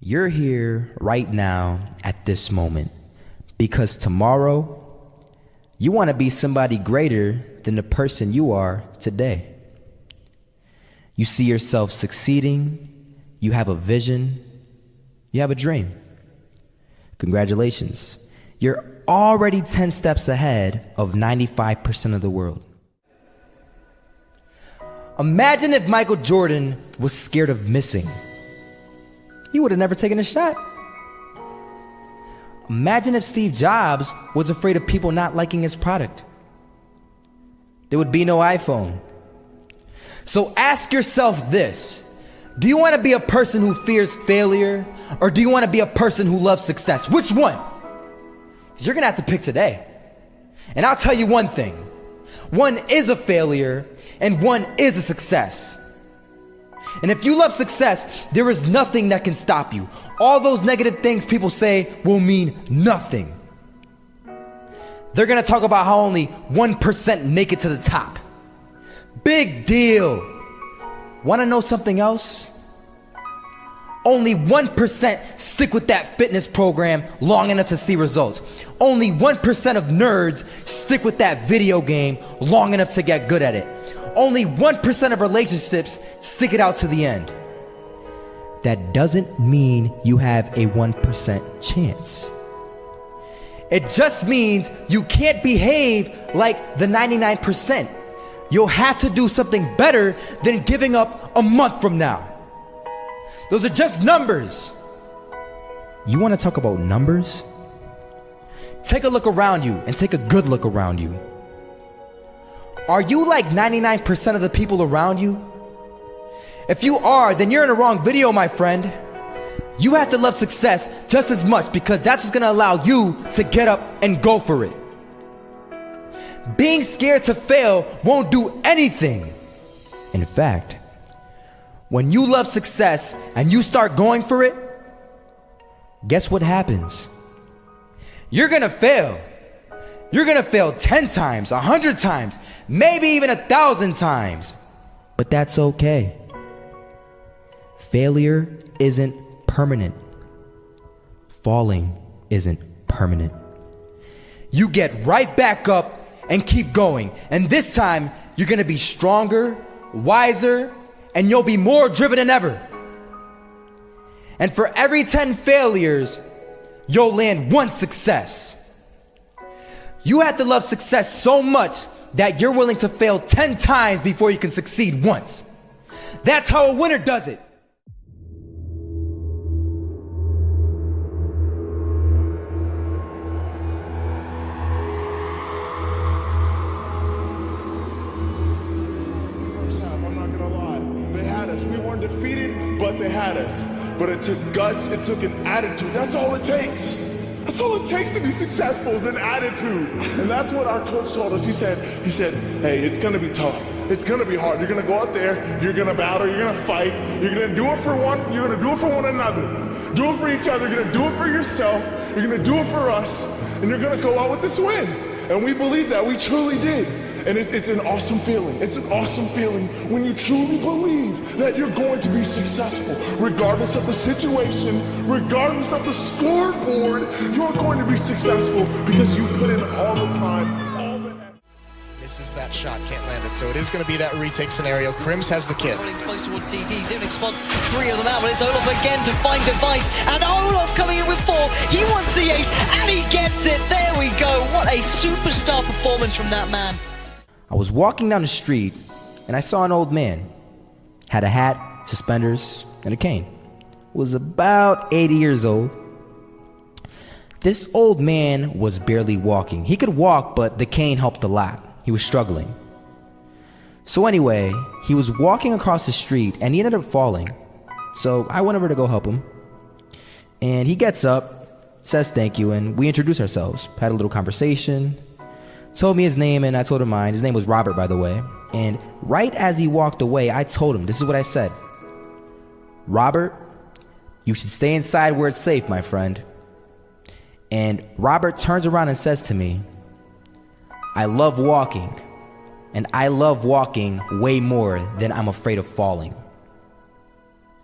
You're here right now at this moment because tomorrow you want to be somebody greater than the person you are today. You see yourself succeeding, you have a vision, you have a dream. Congratulations. You're already 10 steps ahead of 95% of the world. Imagine if Michael Jordan was scared of missing. He would have never taken a shot. Imagine if Steve Jobs was afraid of people not liking his product. There would be no iPhone. So ask yourself this: do you want to be a person who fears failure, or do you want to be a person who loves success? Which one? Because you're gonna have to pick today. And I'll tell you one thing: one is a failure and one is a success. And if you love success, there is nothing that can stop you. All those negative things people say will mean nothing. They're gonna talk about how only 1% make it to the top. Big deal. Wanna know something else? Only 1% stick with that fitness program long enough to see results. Only 1% of nerds stick with that video game long enough to get good at it. Only 1% of relationships stick it out to the end. That doesn't mean you have a 1% chance. It just means you can't behave like the 99%. You'll have to do something better than giving up a month from now. Those are just numbers. You want to talk about numbers? Take a look around you and take a good look around you. Are you like 99% of the people around you? If you are, then you're in the wrong video, my friend. You have to love success just as much because that's what's gonna allow you to get up and go for it. Being scared to fail won't do anything. In fact, when you love success and you start going for it, guess what happens? You're gonna fail. You're gonna fail 10 times, 100 times, maybe even 1,000 times. But that's okay. Failure isn't permanent. Falling isn't permanent. You get right back up and keep going. And this time, you're gonna be stronger, wiser, and you'll be more driven than ever. And for every 10 failures, you'll land one success. You have to love success so much that you're willing to fail 10 times before you can succeed once. That's how a winner does it. First half, I'm not gonna lie. They had us. We weren't defeated, but they had us. But it took guts, it took an attitude. That's all it takes. That's all it takes to be successful is an attitude. And that's what our coach told us. He said, hey, it's gonna be tough. It's gonna be hard. You're gonna go out there, you're gonna battle, you're gonna fight, you're gonna do it for one, you're gonna do it for one another. Do it for each other, you're gonna do it for yourself, you're gonna do it for us, and you're gonna go out with this win. And we believe that, we truly did. And it's an awesome feeling. It's an awesome feeling when you truly believe that you're going to be successful. Regardless of the situation, regardless of the scoreboard, you're going to be successful because you put in all the time, all the effort. Misses that shot, can't land it. So it is going to be that retake scenario. Crims has the kid. Running close towards CT. Zivnik spots 3 of them out, but it's Olof again to find Device. And Olof coming in with 4. He wants the ace, and he gets it. There we go. What a superstar performance from that man. I was walking down the street and I saw an old man. Had a hat, suspenders, and a cane. Was about 80 years old. This old man was barely walking. He could walk, but the cane helped a lot. He was struggling. So anyway, he was walking across the street and he ended up falling. So I went over to go help him. And he gets up, says thank you, and we introduced ourselves. Had a little conversation. Told me his name and I told him mine. His name was Robert, by the way. And right as he walked away, I told him, this is what I said: Robert, you should stay inside where it's safe, my friend. And Robert turns around and says to me, I love walking, and I love walking way more than I'm afraid of falling.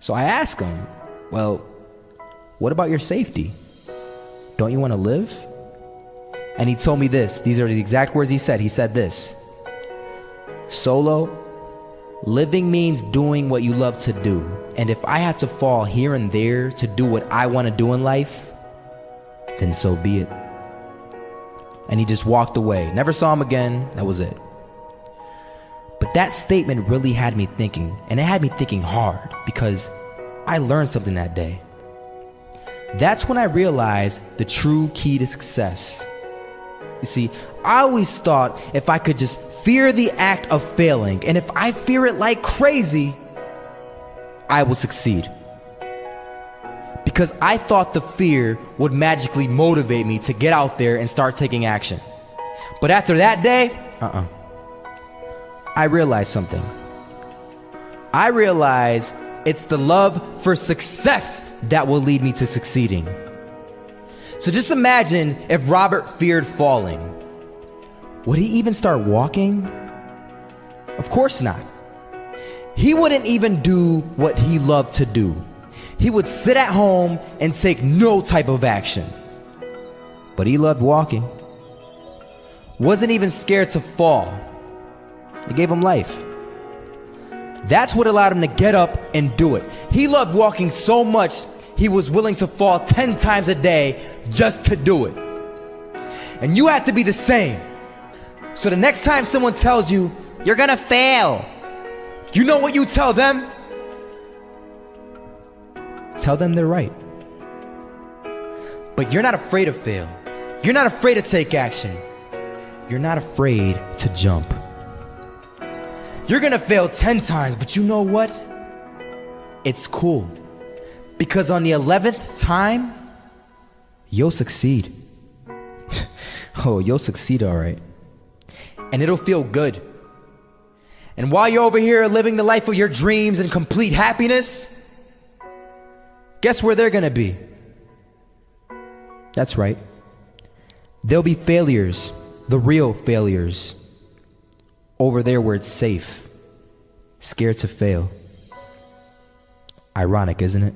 So I asked him, well, what about your safety? Don't you want to live? And he told me this. These are the exact words he said. He said this: Solo, living means doing what you love to do. And if I have to fall here and there to do what I want to do in life, then so be it. And he just walked away. Never saw him again. That was it. But that statement really had me thinking, and it had me thinking hard, because I learned something that day. That's when I realized the true key to success. You see, I always thought if I could just fear the act of failing, and if I fear it like crazy, I will succeed. Because I thought the fear would magically motivate me to get out there and start taking action. But after that day, I realized something. I realized it's the love for success that will lead me to succeeding. So just imagine if Robert feared falling. Would he even start walking? Of course not. He wouldn't even do what he loved to do. He would sit at home and take no type of action. But he loved walking. Wasn't even scared to fall. It gave him life. That's what allowed him to get up and do it. He loved walking so much, he was willing to fall 10 times a day just to do it. And you have to be the same. So the next time someone tells you, you're gonna fail, you know what you tell them? Tell them they're right. But you're not afraid to fail. You're not afraid to take action. You're not afraid to jump. You're gonna fail 10 times, but you know what? It's cool. Because on the 11th time, you'll succeed. Oh, you'll succeed, all right. And it'll feel good. And while you're over here living the life of your dreams and complete happiness, guess where they're gonna be? That's right. They'll be failures, the real failures. Over there where it's safe, scared to fail. Ironic, isn't it?